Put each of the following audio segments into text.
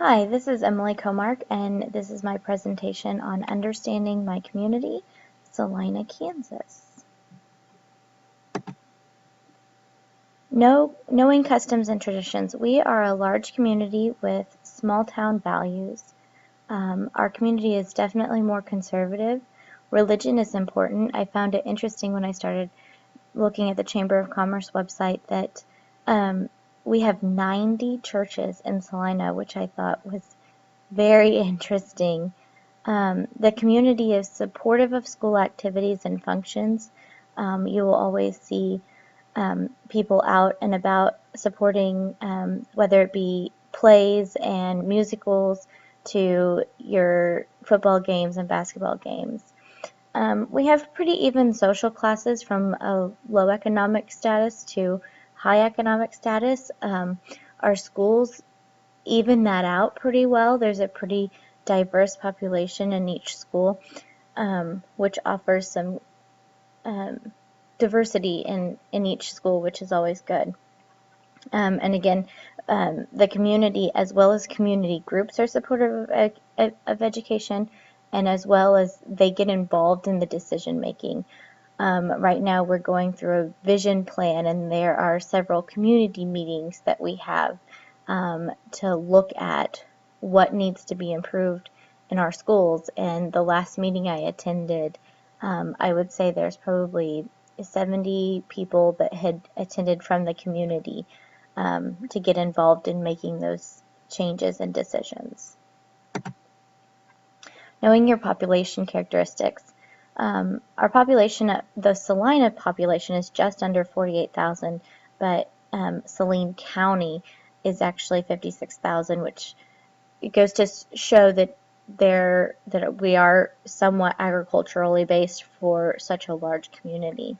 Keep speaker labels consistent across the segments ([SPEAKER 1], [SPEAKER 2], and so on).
[SPEAKER 1] Hi, this is Emily Comark, and this is my presentation on understanding my community, Salina, Kansas. Knowing customs and traditions. We are a large community with small town values. Our community is definitely more conservative. Religion is important. I found it interesting when I started looking at the Chamber of Commerce website that we have 90 churches in Salina, which I thought was very interesting. The community is supportive of school activities and functions. You will always see people out and about supporting, whether it be plays and musicals to your football games and basketball games. We have pretty even social classes from a low economic status to high economic status. Our schools even that out pretty well. There's a pretty diverse population in each school, which offers some diversity in each school, which is always good. And again, the community as well as community groups are supportive of education, and as well as they get involved in the decision making. Right now we're going through a vision plan, and there are several community meetings that we have to look at what needs to be improved in our schools. And the last meeting I attended, I would say there's probably 70 people that had attended from the community to get involved in making those changes and decisions. Knowing your population characteristics. Our population, the Salina population is just under 48,000, but Saline County is actually 56,000, which it goes to show that we are somewhat agriculturally based for such a large community.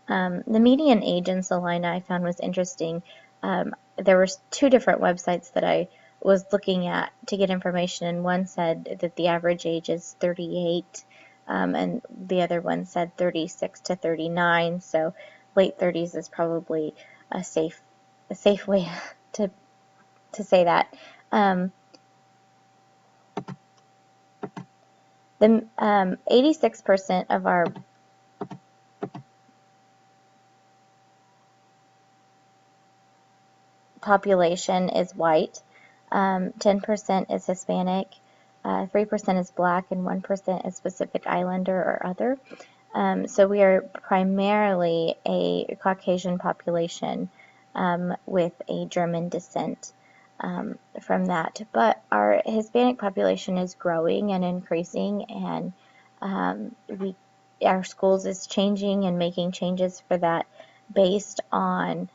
[SPEAKER 1] The median age in Salina I found was interesting. There were two different websites that I was looking at to get information, and one said that the average age is 38, and the other one said 36 to 39. So late 30s is probably a safe way to say that. The 86% of our population is white, 10% is Hispanic, 3% is Black, and 1% is Pacific Islander or other. So we are primarily a Caucasian population with a German descent from that. But our Hispanic population is growing and increasing, and our schools is changing and making changes for that based on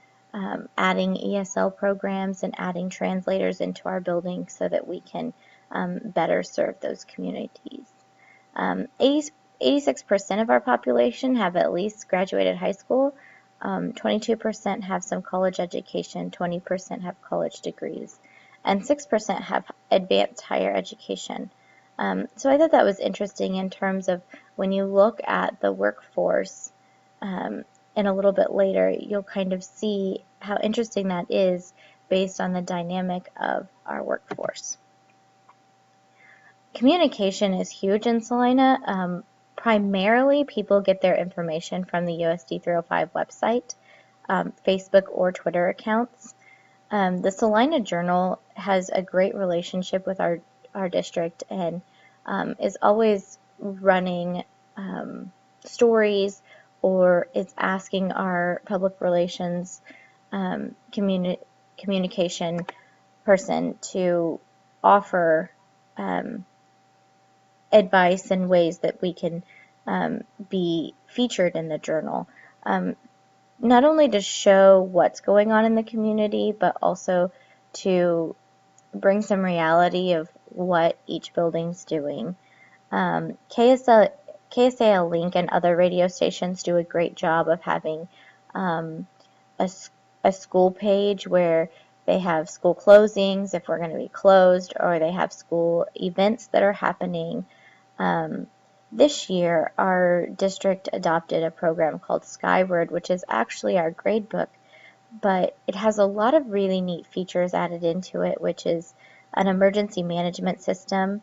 [SPEAKER 1] adding ESL programs and adding translators into our building so that we can better serve those communities. 86% of our population have at least graduated high school, 22% have some college education, 20% have college degrees, and 6% have advanced higher education. So I thought that was interesting in terms of when you look at the workforce, and a little bit later you'll kind of see how interesting that is based on the dynamic of our workforce. Communication is huge in Salina. Primarily people get their information from the USD 305 website, Facebook or Twitter accounts. The Salina Journal has a great relationship with our district and is always running stories, or is asking our public relations communication person to offer advice and ways that we can be featured in the journal. Not only to show what's going on in the community, but also to bring some reality of what each building's doing. KSAL Link and other radio stations do a great job of having a school page where they have school closings if we're going to be closed, or they have school events that are happening. This year, our district adopted a program called Skyward, which is actually our grade book, but it has a lot of really neat features added into it, which is an emergency management system,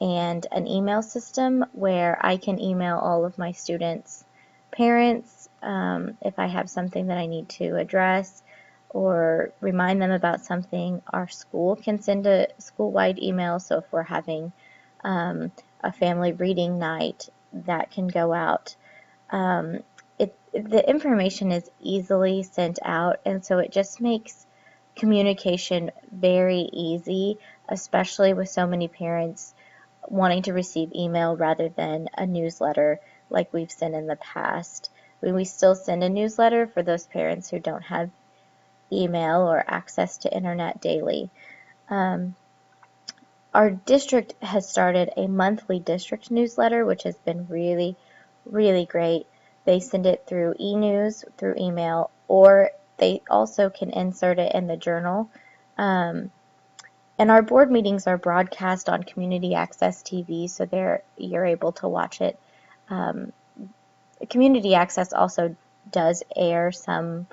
[SPEAKER 1] and an email system where I can email all of my students' parents if I have something that I need to address or remind them about something. Our school can send a school-wide email, so if we're having a family reading night, that can go out. The information is easily sent out, and so it just makes communication very easy, especially with so many parents wanting to receive email rather than a newsletter like we've sent in the past. We still send a newsletter for those parents who don't have email or access to internet daily. Our district has started a monthly district newsletter, which has been really, really great. They send it through e-news, through email, or they also can insert it in the journal. And our board meetings are broadcast on Community Access TV, so you're able to watch it. Community Access also does air some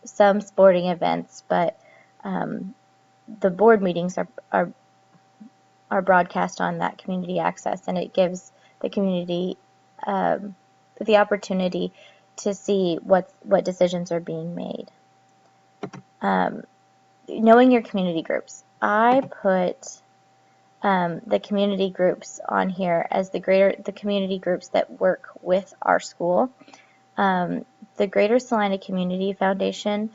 [SPEAKER 1] sporting events, but the board meetings are broadcast on that Community Access, and it gives the community the opportunity to see what decisions are being made. Knowing your community groups. I put the community groups on here as the community groups that work with our school. The Greater Salina Community Foundation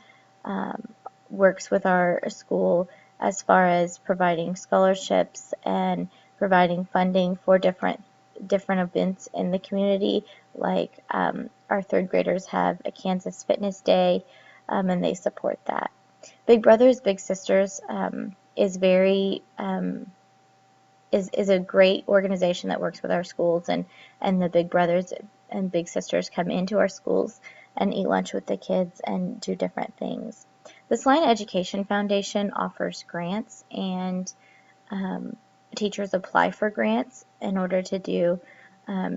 [SPEAKER 1] works with our school as far as providing scholarships and providing funding for different events in the community, like our third graders have a Kansas Fitness Day, and they support that. Big Brothers Big Sisters is a great organization that works with our schools, and the Big Brothers and Big Sisters come into our schools and eat lunch with the kids and do different things. The Salina Education Foundation offers grants, and teachers apply for grants in order to do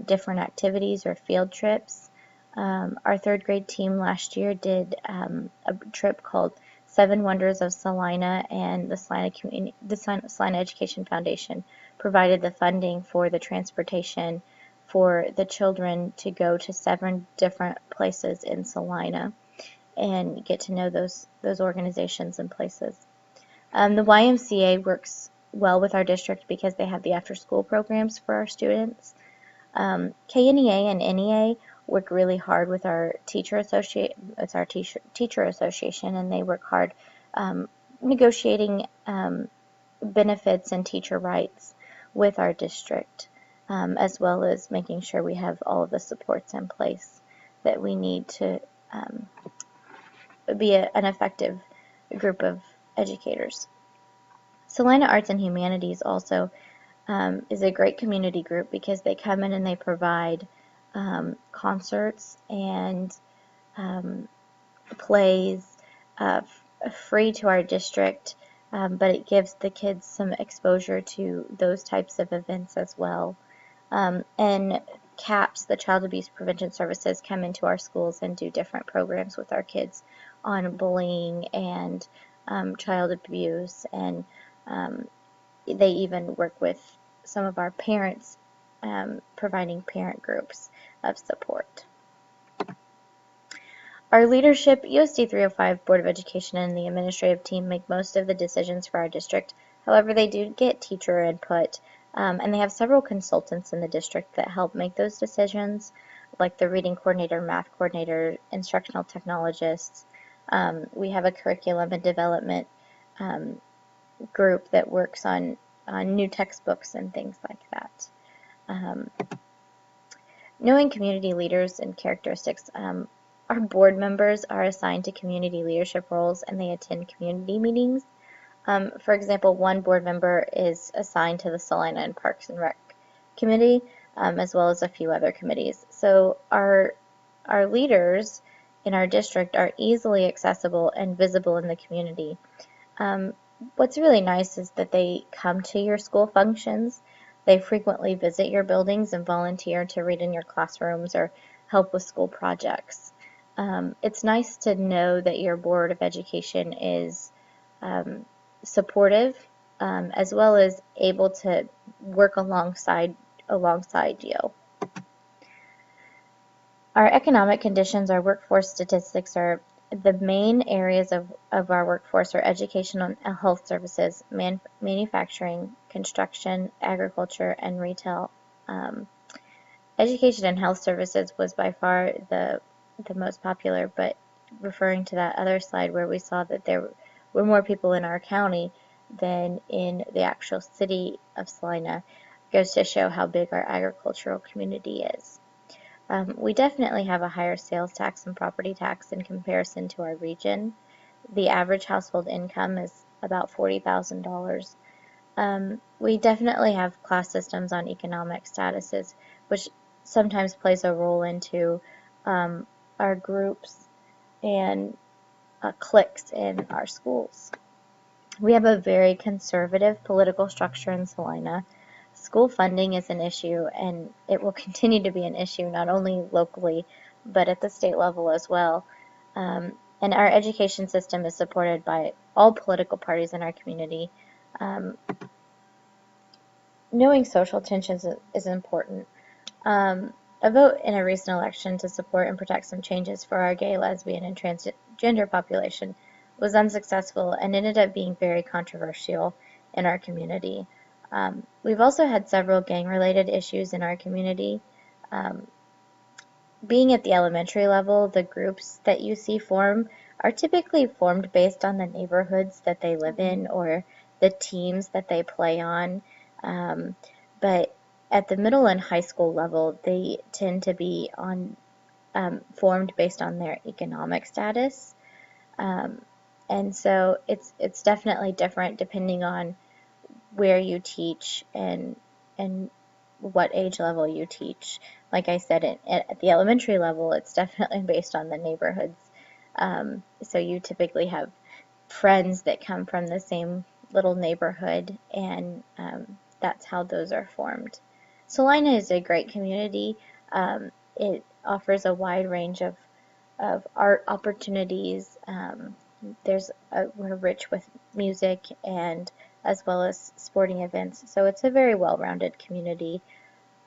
[SPEAKER 1] different activities or field trips. Our third grade team last year did a trip called Seven Wonders of Salina, and the Salina Education Foundation provided the funding for the transportation for the children to go to 7 different places in Salina and get to know those organizations and places. The YMCA works well with our district because they have the after-school programs for our students. KNEA and NEA work really hard with our teacher association. It's our teacher association, and they work hard negotiating benefits and teacher rights with our district, as well as making sure we have all of the supports in place that we need to be an effective group of educators. Salina Arts and Humanities also is a great community group because they come in and they provide concerts and plays free to our district, but it gives the kids some exposure to those types of events as well. And CAPS, the Child Abuse Prevention Services, come into our schools and do different programs with our kids on bullying and child abuse, and they even work with some of our parents, providing parent groups of support. Our leadership, USD 305 Board of Education, and the administrative team make most of the decisions for our district. However, they do get teacher input, and they have several consultants in the district that help make those decisions, like the reading coordinator, math coordinator, instructional technologists. We have a curriculum and development group that works on new textbooks and things like that. Knowing community leaders and characteristics. Our board members are assigned to community leadership roles, and they attend community meetings. For example, one board member is assigned to the Salina and Parks and Rec Committee, as well as a few other committees. So our leaders in our district are easily accessible and visible in the community. What's really nice is that they come to your school functions. They frequently visit your buildings and volunteer to read in your classrooms or help with school projects. It's nice to know that your Board of Education is supportive as well as able to work alongside you. Our economic conditions, our workforce statistics are the main areas of our workforce are education and health services, manufacturing, construction, agriculture, and retail. Um, Education and health services was by far the most popular, but referring to that other slide where we saw that there were more people in our county than in the actual city of Salina, goes to show how big our agricultural community is. We definitely have a higher sales tax and property tax in comparison to our region. The average household income is about $40,000. We definitely have class systems on economic statuses, which sometimes plays a role into our groups and cliques in our schools. We have a very conservative political structure in Salina. School funding is an issue, and it will continue to be an issue not only locally but at the state level as well. And our education system is supported by all political parties in our community. Um, Knowing social tensions is important. A vote in a recent election to support and protect some changes for our gay, lesbian, and transgender population was unsuccessful and ended up being very controversial in our community. We've also had several gang-related issues in our community. Um, Being at the elementary level, the groups that you see form are typically formed based on the neighborhoods that they live in or the teams that they play on. Um, but at the middle and high school level, they tend to be formed based on their economic status. Um, and so it's definitely different depending on where you teach and what age level you teach. Like I said, at the elementary level, it's definitely based on the neighborhoods. So you typically have friends that come from the same little neighborhood, and that's how those are formed. Salina is a great community. It offers a wide range of art opportunities. We're rich with music and as well as sporting events. So it's a very well-rounded community.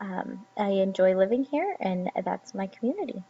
[SPEAKER 1] I enjoy living here, and that's my community.